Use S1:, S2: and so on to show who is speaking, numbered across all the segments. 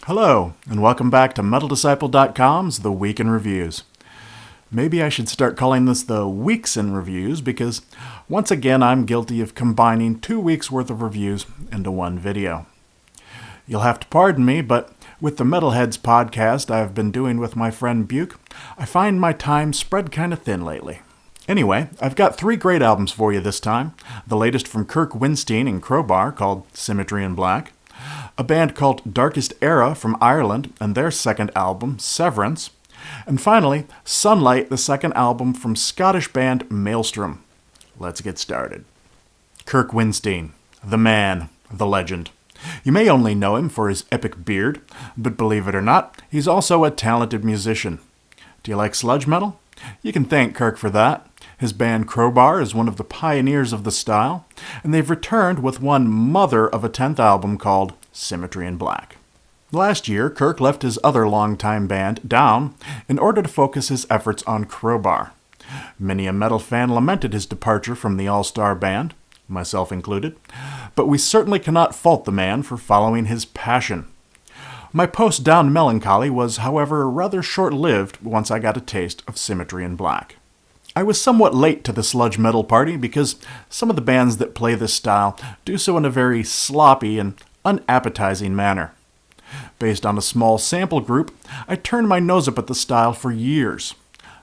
S1: Hello, and welcome back to MetalDisciple.com's The Week in Reviews. Maybe I should start calling this the Weeks in Reviews because, once again, I'm guilty of combining 2 weeks' worth of reviews into one video. You'll have to pardon me, but with the Metalheads podcast I've been doing with my friend Buke, I find my time spread kind of thin lately. Anyway, I've got 3 great albums for you this time. The latest from Kirk Windstein and Crowbar, called Symmetry in Black. A band called Darkest Era from Ireland and their second album, Severance. And finally, Sunlight, the second album from Scottish band Maelstrom. Let's get started. Kirk Windstein, the man, the legend. You may only know him for his epic beard, but believe it or not, he's also a talented musician. Do you like sludge metal? You can thank Kirk for that. His band Crowbar is one of the pioneers of the style, and they've returned with one mother of a 10th album called Symmetry in Black. Last year, Kirk left his other longtime band, Down, in order to focus his efforts on Crowbar. Many a metal fan lamented his departure from the all-star band, myself included, but we certainly cannot fault the man for following his passion. My post-Down melancholy was, however, rather short-lived once I got a taste of Symmetry in Black. I was somewhat late to the sludge metal party because some of the bands that play this style do so in a very sloppy and unappetizing manner. Based on a small sample group, I turned my nose up at the style for years.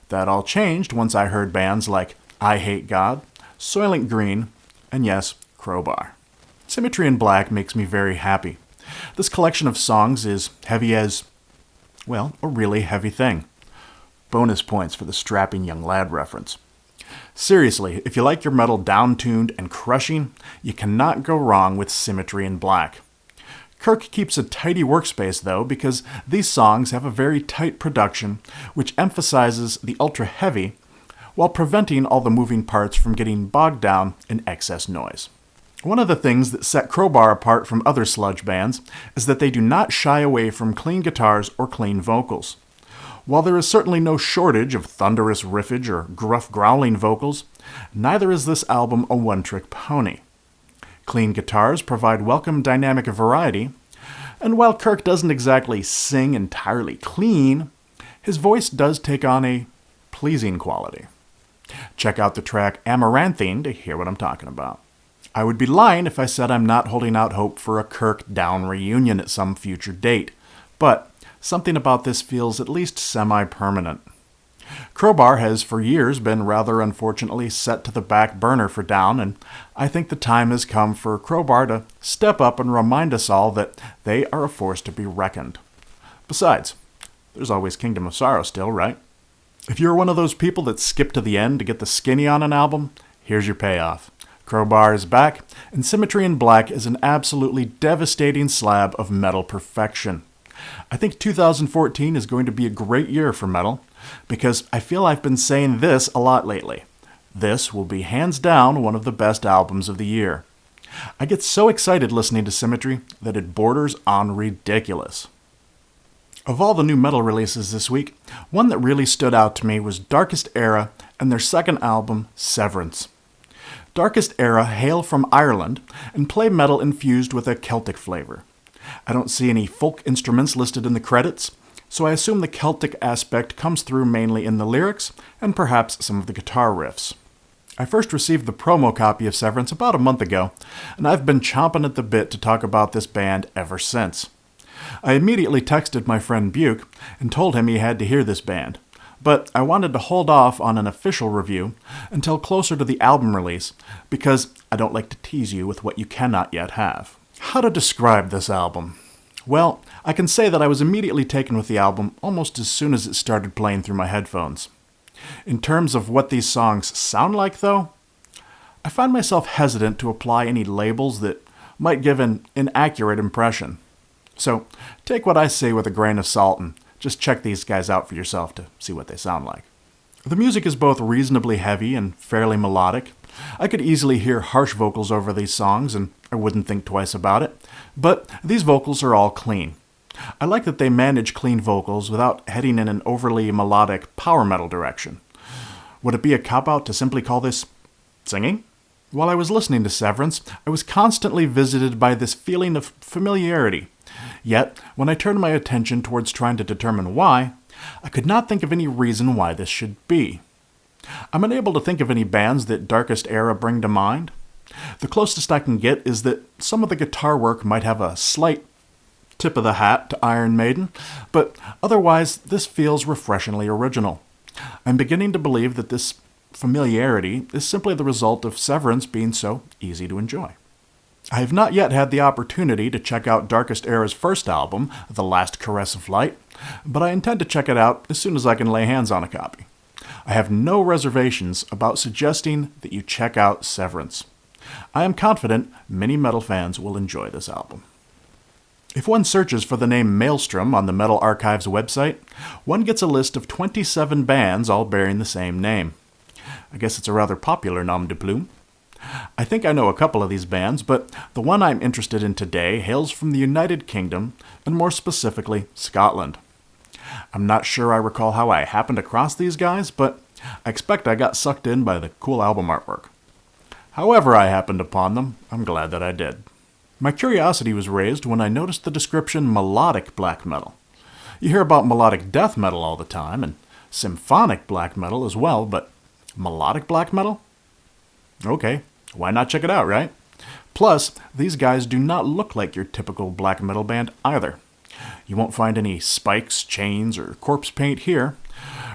S1: That all changed once I heard bands like I Hate God, Soylent Green, and yes, Crowbar. Symmetry in Black makes me very happy. This collection of songs is heavy as, well, a really heavy thing. Bonus points for the strapping young lad reference. Seriously, if you like your metal down-tuned and crushing, you cannot go wrong with Symmetry in Black. Kirk keeps a tidy workspace, though, because these songs have a very tight production, which emphasizes the ultra-heavy, while preventing all the moving parts from getting bogged down in excess noise. One of the things that set Crowbar apart from other sludge bands is that they do not shy away from clean guitars or clean vocals. While there is certainly no shortage of thunderous riffage or gruff growling vocals, neither is this album a one-trick pony. Clean guitars provide welcome dynamic variety, and while Kirk doesn't exactly sing entirely clean, his voice does take on a pleasing quality. Check out the track Amaranthine to hear what I'm talking about. I would be lying if I said I'm not holding out hope for a Kirk Down reunion at some future date, but something about this feels at least semi-permanent. Crowbar has for years been rather unfortunately set to the back burner for Down, and I think the time has come for Crowbar to step up and remind us all that they are a force to be reckoned. Besides, there's always Kingdom of Sorrow still, right? If you're one of those people that skip to the end to get the skinny on an album, here's your payoff. Crowbar is back, and Symmetry in Black is an absolutely devastating slab of metal perfection. I think 2014 is going to be a great year for metal, because I feel I've been saying this a lot lately. This will be hands down one of the best albums of the year. I get so excited listening to Symmetry that it borders on ridiculous. Of all the new metal releases this week, one that really stood out to me was Darkest Era and their second album, Severance. Darkest Era hail from Ireland and play metal infused with a Celtic flavor. I don't see any folk instruments listed in the credits, so I assume the Celtic aspect comes through mainly in the lyrics and perhaps some of the guitar riffs. I first received the promo copy of Severance about a month ago, and I've been chomping at the bit to talk about this band ever since. I immediately texted my friend Buke and told him he had to hear this band, but I wanted to hold off on an official review until closer to the album release because I don't like to tease you with what you cannot yet have. How to describe this album? Well, I can say that I was immediately taken with the album almost as soon as it started playing through my headphones. In terms of what these songs sound like, though, I find myself hesitant to apply any labels that might give an inaccurate impression. So, take what I say with a grain of salt and just check these guys out for yourself to see what they sound like. The music is both reasonably heavy and fairly melodic. I could easily hear harsh vocals over these songs, and I wouldn't think twice about it, but these vocals are all clean. I like that they manage clean vocals without heading in an overly melodic power metal direction. Would it be a cop-out to simply call this singing? While I was listening to Severance, I was constantly visited by this feeling of familiarity. Yet, when I turned my attention towards trying to determine why, I could not think of any reason why this should be. I'm unable to think of any bands that Darkest Era bring to mind. The closest I can get is that some of the guitar work might have a slight tip of the hat to Iron Maiden, but otherwise this feels refreshingly original. I'm beginning to believe that this familiarity is simply the result of Severance being so easy to enjoy. I have not yet had the opportunity to check out Darkest Era's first album, The Last Caress of Light, but I intend to check it out as soon as I can lay hands on a copy. I have no reservations about suggesting that you check out Severance. I am confident many metal fans will enjoy this album. If one searches for the name Maelstrom on the Metal Archive's website, one gets a list of 27 bands all bearing the same name. I guess it's a rather popular nom de plume. I think I know a couple of these bands, but the one I'm interested in today hails from the United Kingdom, and more specifically, Scotland. I'm not sure I recall how I happened across these guys, but I expect I got sucked in by the cool album artwork. However I happened upon them, I'm glad that I did. My curiosity was raised when I noticed the description melodic black metal. You hear about melodic death metal all the time, and symphonic black metal as well, but melodic black metal? Okay, why not check it out, right? Plus, these guys do not look like your typical black metal band either. You won't find any spikes, chains, or corpse paint here.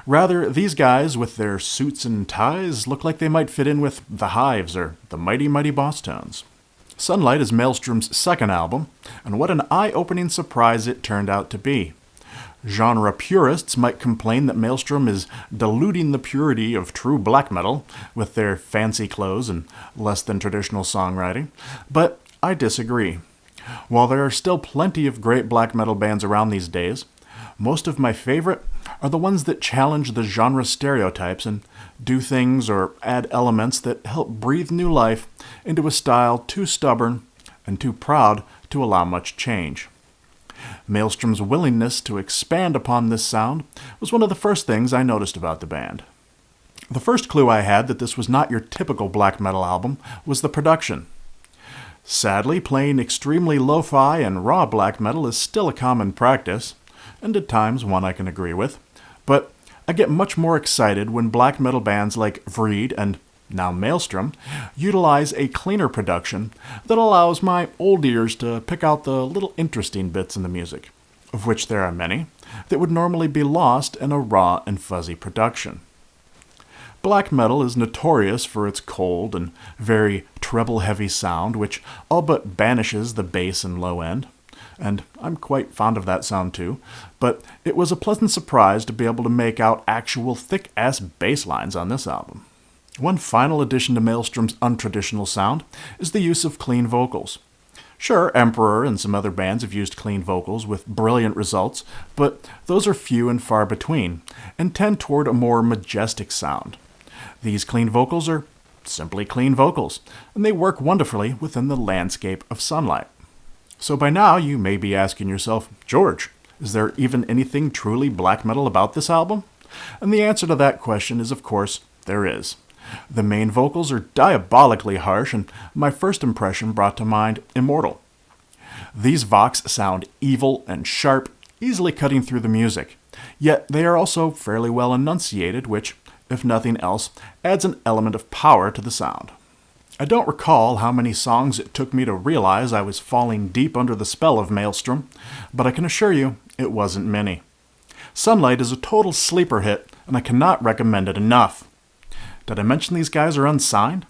S1: Rather, these guys with their suits and ties look like they might fit in with The Hives or the Mighty Mighty Boss Tones. Sunlight is Maelstrom's second album, and what an eye-opening surprise it turned out to be. Genre purists might complain that Maelstrom is diluting the purity of true black metal with their fancy clothes and less than traditional songwriting, but I disagree. While there are still plenty of great black metal bands around these days, most of my favorite are the ones that challenge the genre stereotypes and do things or add elements that help breathe new life into a style too stubborn and too proud to allow much change. Maelstrom's willingness to expand upon this sound was one of the first things I noticed about the band. The first clue I had that this was not your typical black metal album was the production. Sadly, playing extremely lo-fi and raw black metal is still a common practice, and at times one I can agree with, but I get much more excited when black metal bands like Vreed and now Maelstrom utilize a cleaner production that allows my old ears to pick out the little interesting bits in the music, of which there are many, that would normally be lost in a raw and fuzzy production. Black metal is notorious for its cold and very treble-heavy sound, which all but banishes the bass and low end. And I'm quite fond of that sound too, but it was a pleasant surprise to be able to make out actual thick-ass bass lines on this album. One final addition to Maelstrom's untraditional sound is the use of clean vocals. Sure, Emperor and some other bands have used clean vocals with brilliant results, but those are few and far between, and tend toward a more majestic sound. These clean vocals are simply clean vocals, and they work wonderfully within the landscape of Sunlight. So by now you may be asking yourself, George, is there even anything truly black metal about this album? And the answer to that question is, of course, there is. The main vocals are diabolically harsh, and my first impression brought to mind Immortal. These vox sound evil and sharp, easily cutting through the music, yet they are also fairly well enunciated, which, if nothing else, adds an element of power to the sound. I don't recall how many songs it took me to realize I was falling deep under the spell of Maelstrom, but I can assure you it wasn't many. Sunlight is a total sleeper hit, and I cannot recommend it enough. Did I mention these guys are unsigned?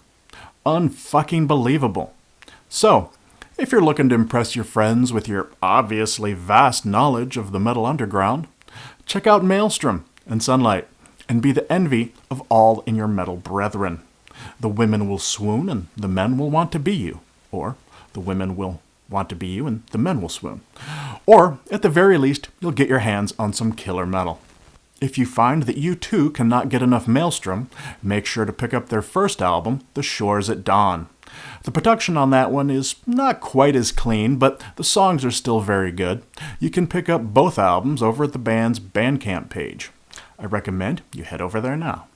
S1: Unfucking believable. So, if you're looking to impress your friends with your obviously vast knowledge of the metal underground, check out Maelstrom and Sunlight, and be the envy of all in your metal brethren. The women will swoon and the men will want to be you. Or the women will want to be you and the men will swoon. Or, at the very least, you'll get your hands on some killer metal. If you find that you too cannot get enough Maelstrom, make sure to pick up their first album, The Shores at Dawn. The production on that one is not quite as clean, but the songs are still very good. You can pick up both albums over at the band's Bandcamp page. I recommend you head over there now.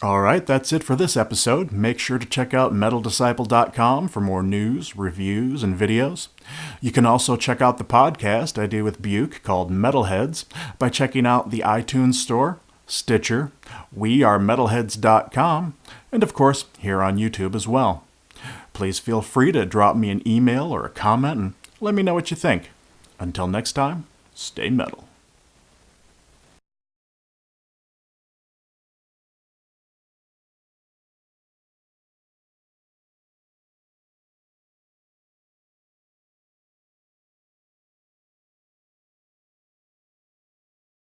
S1: All right, that's it for this episode. Make sure to check out MetalDisciple.com for more news, reviews, and videos. You can also check out the podcast I do with Buke called Metalheads by checking out the iTunes Store, Stitcher, wearemetalheads.com, and of course, here on YouTube as well. Please feel free to drop me an email or a comment and let me know what you think. Until next time, stay metal.